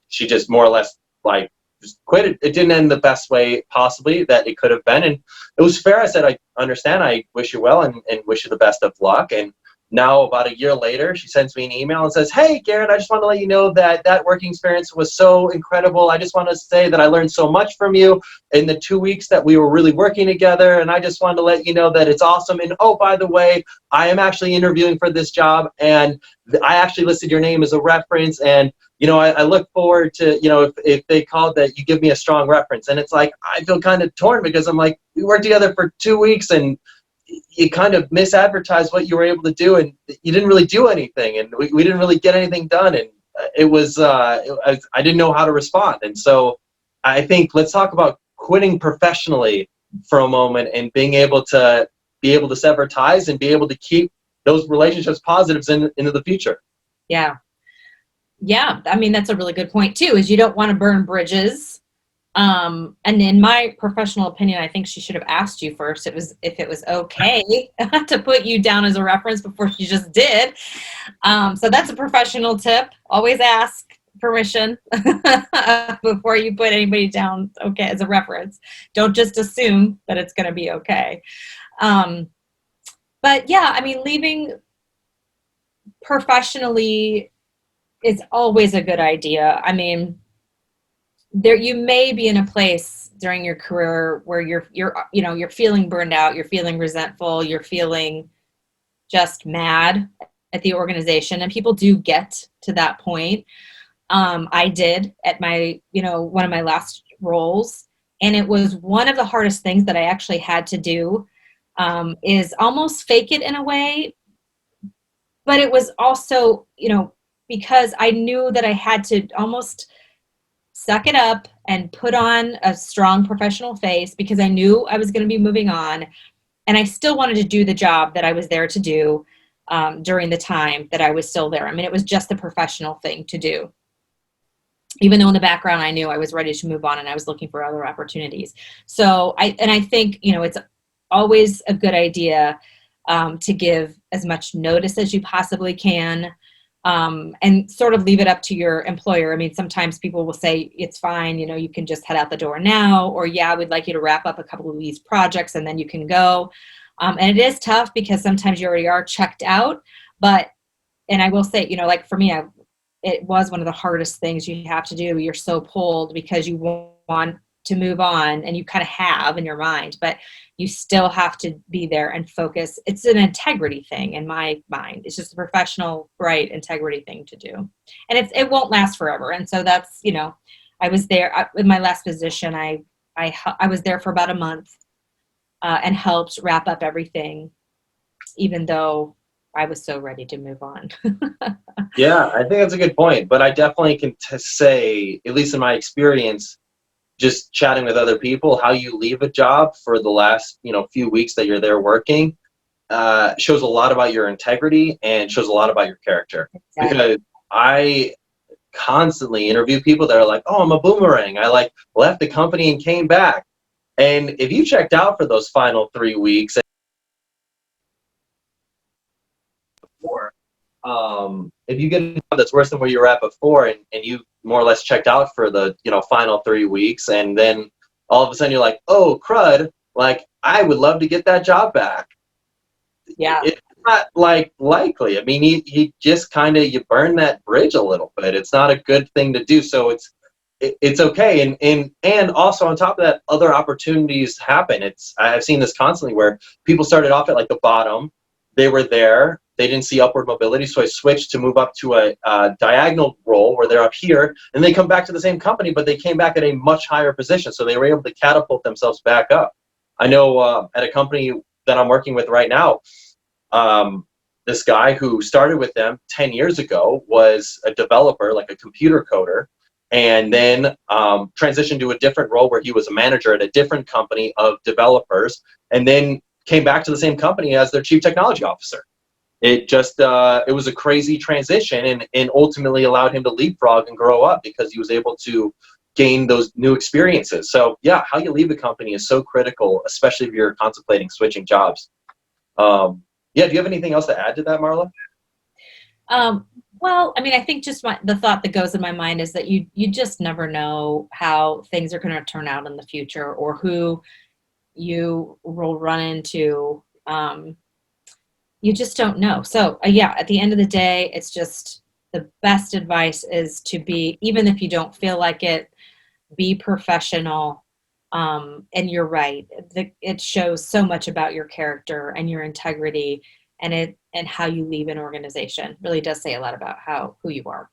she just more or less like just quit. It didn't end the best way possibly that it could have been, and it was fair. I said, I understand, I wish you well, and wish you the best of luck. And now, about a year later, she sends me an email and says, hey, Garrett, I just want to let you know that working experience was so incredible. I just want to say that I learned so much from you in the 2 weeks that we were really working together. And I just wanted to let you know that it's awesome. And oh, by the way, I am actually interviewing for this job. And I actually listed your name as a reference. And, I look forward to, if they called, that you give me a strong reference. And it's like, I feel kind of torn because I'm like, we worked together for 2 weeks and you kind of misadvertised what you were able to do, and you didn't really do anything, and we didn't really get anything done, and it was I didn't know how to respond. And so I think let's talk about quitting professionally for a moment and being able to sever ties and be able to keep those relationships positives into the future. Yeah. I mean, that's a really good point too, is you don't want to burn bridges. And in my professional opinion, I think she should have asked you first if it was okay to put you down as a reference before she just did. So that's a professional tip. Always ask permission before you put anybody down as a reference. Don't just assume that it's going to be okay. But yeah, I mean, leaving professionally is always a good idea. I mean, you may be in a place during your career where you're feeling burned out, you're feeling resentful, you're feeling just mad at the organization, and people do get to that point. I did at my one of my last roles, and it was one of the hardest things that I actually had to do, is almost fake it in a way, but it was also because I knew that I had to almost suck it up and put on a strong professional face, because I knew I was going to be moving on, and I still wanted to do the job that I was there to do during the time that I was still there. I mean, it was just the professional thing to do, even though in the background I knew I was ready to move on and I was looking for other opportunities. So I think it's always a good idea to give as much notice as you possibly can. And sort of leave it up to your employer. I mean, sometimes people will say, it's fine, you can just head out the door now, or yeah, we'd like you to wrap up a couple of these projects and then you can go. And it is tough because sometimes you already are checked out, and I will say, like for me, it was one of the hardest things you have to do. You're so pulled because you want to move on, and you kind of have in your mind, but you still have to be there and focus. It's an integrity thing in my mind. It's just a professional, right, integrity thing to do. And it won't last forever. And so that's, I was there in my last position. I was there for about a month and helped wrap up everything, even though I was so ready to move on. Yeah, I think that's a good point. But I definitely can say, at least in my experience, just chatting with other people, how you leave a job for the last few weeks that you're there working shows a lot about your integrity and shows a lot about your character. Exactly. Because I constantly interview people that are like, oh, I'm a boomerang, I left the company and came back. And if you checked out for those final 3 weeks, if you get a job that's worse than where you were at before, and you more or less checked out for the final 3 weeks, and then all of a sudden you're like, oh crud, I would love to get that job back. Yeah, it's not likely. I mean, you just kind of, you burn that bridge a little bit. It's not a good thing to do. So it's okay. And also on top of that, other opportunities happen. I've seen this constantly where people started off at the bottom. They were there. They didn't see upward mobility, so I switched to move up to a diagonal role where they're up here, and they come back to the same company, but they came back at a much higher position, so they were able to catapult themselves back up. I know at a company that I'm working with right now, this guy who started with them 10 years ago was a developer, like a computer coder, and then transitioned to a different role where he was a manager at a different company of developers, and then came back to the same company as their chief technology officer. It just it was a crazy transition, and ultimately allowed him to leapfrog and grow up because he was able to gain those new experiences. So yeah, how you leave the company is so critical, especially if you're contemplating switching jobs. Yeah, do you have anything else to add to that, Marla? Well, I mean, I think just the thought that goes in my mind is that you just never know how things are going to turn out in the future, or who you will run into. You just don't know. So yeah, at the end of the day, it's just the best advice is to be, even if you don't feel like it, be professional. And you're right. It shows so much about your character and your integrity, and how you leave an organization. It really does say a lot about who you are.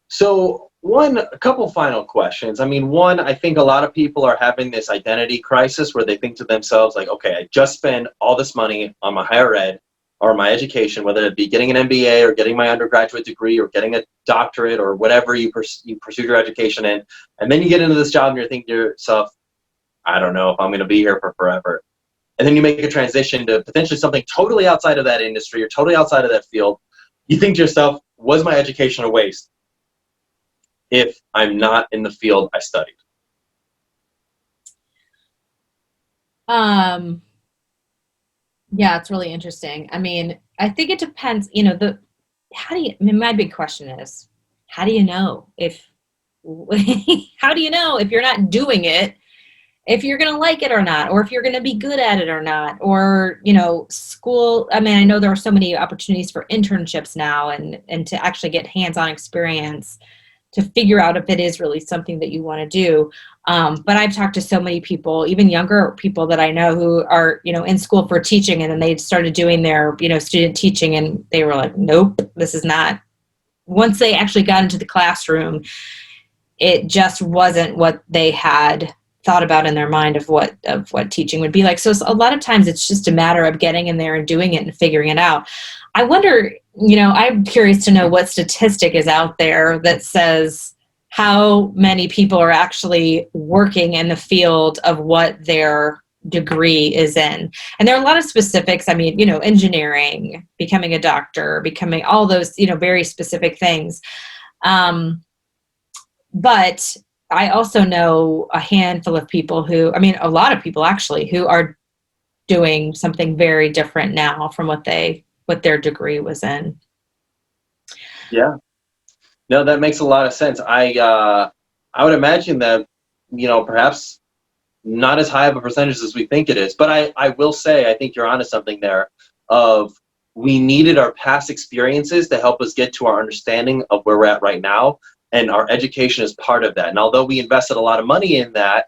So a couple final questions. I mean, one, I think a lot of people are having this identity crisis where they think to themselves like, okay, I just spent all this money on my higher ed or my education, whether it be getting an MBA or getting my undergraduate degree or getting a doctorate or whatever you pursued your education in. And then you get into this job and you're thinking to yourself, I don't know if I'm going to be here for forever. And then you make a transition to potentially something totally outside of that industry or totally outside of that field. You think to yourself, was my education a waste if I'm not in the field I studied? Yeah, it's really interesting. I mean, I think it depends, I mean, my big question is, how do you know if, how do you know if you're not doing it, if you're going to like it or not, or if you're going to be good at it or not, or, school. I mean, I know there are so many opportunities for internships now, and to actually get hands-on experience to figure out if it is really something that you want to do. But I've talked to so many people, even younger people that I know, who are, in school for teaching, and then they started doing their, student teaching, and they were like, nope, this is not. Once they actually got into the classroom, it just wasn't what they had thought about in their mind of what teaching would be like. So a lot of times it's just a matter of getting in there and doing it and figuring it out. I wonder, I'm curious to know what statistic is out there that says how many people are actually working in the field of what their degree is in. And there are a lot of specifics. I mean, engineering, becoming a doctor, becoming all those, very specific things. But I also know a handful of people a lot of people actually, who are doing something very different now from what their degree was in. Yeah. No, that makes a lot of sense. I would imagine that, perhaps not as high of a percentage as we think it is, but I will say, I think you're onto something there of we needed our past experiences to help us get to our understanding of where we're at right now. And our education is part of that. And although we invested a lot of money in that,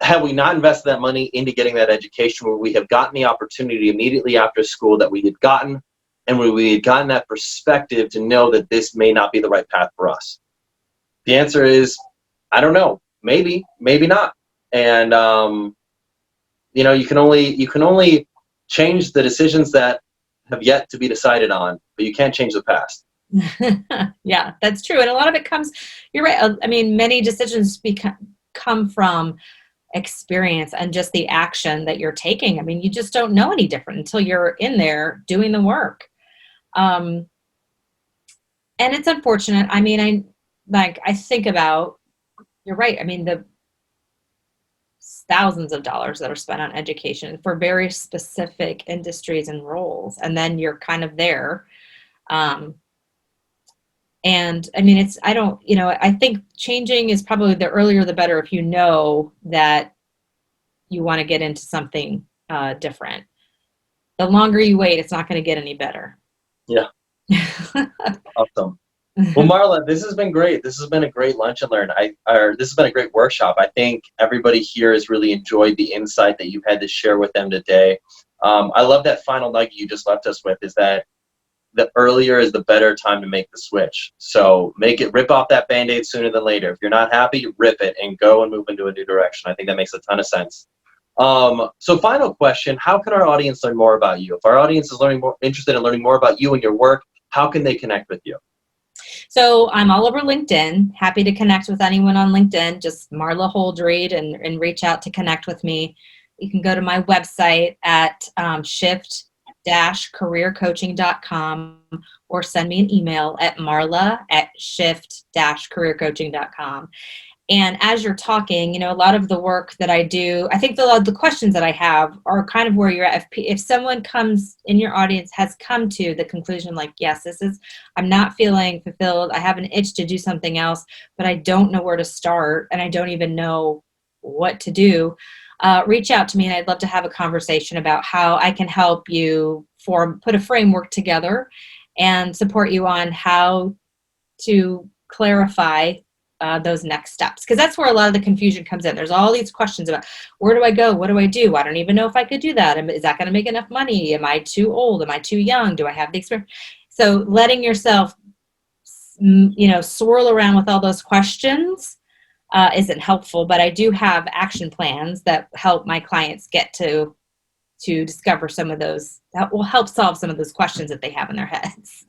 had we not invested that money into getting that education, where we have gotten the opportunity immediately after school that we had gotten, and where we had gotten that perspective to know that this may not be the right path for us? The answer is, I don't know. Maybe, maybe not. And you can only change the decisions that have yet to be decided on, but you can't change the past. Yeah, that's true. And a lot of it you're right. I mean, many decisions come from experience and just the action that you're taking. I mean, you just don't know any different until you're in there doing the work. And it's unfortunate. I mean, I think about, you're right. I mean, the thousands of dollars that are spent on education for very specific industries and roles. And then you're kind of there. And I mean, I think changing is probably the earlier the better, if you know that you want to get into something different. The longer you wait, it's not going to get any better. Yeah. Awesome. Well, Marla, this has been great. This has been a great lunch and learn. This has been a great workshop. I think everybody here has really enjoyed the insight that you've had to share with them today. I love that final nugget you just left us with, is that the earlier is the better time to make the switch. So rip off that Band-Aid sooner than later. If you're not happy, rip it and go and move into a new direction. I think that makes a ton of sense. So final question, how can our audience learn more about you? If our audience is interested in learning more about you and your work, how can they connect with you? So I'm all over LinkedIn. Happy to connect with anyone on LinkedIn. Just Marla Holdread and reach out to connect with me. You can go to my website at shift-careercoaching.com or send me an email at marla@shift-careercoaching.com. And as you're talking, a lot of the work that I do, I think a lot of the questions that I have are kind of where you're at. If someone comes in your audience has come to the conclusion, like, yes, I'm not feeling fulfilled. I have an itch to do something else, but I don't know where to start and I don't even know what to do. Reach out to me and I'd love to have a conversation about how I can help you put a framework together and support you on how to clarify those next steps, because that's where a lot of the confusion comes in. There's all these questions about where do I go? What do I do? I don't even know if I could do that. Is that going to make enough money? Am I too old? Am I too young? Do I have the experience? So letting yourself, swirl around with all those questions isn't helpful, but I do have action plans that help my clients get to discover some of those, that will help solve some of those questions that they have in their heads.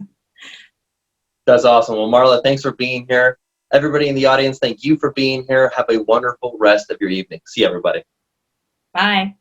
That's awesome. Well, Marla, thanks for being here. Everybody in the audience, thank you for being here. Have a wonderful rest of your evening. See you, everybody. Bye.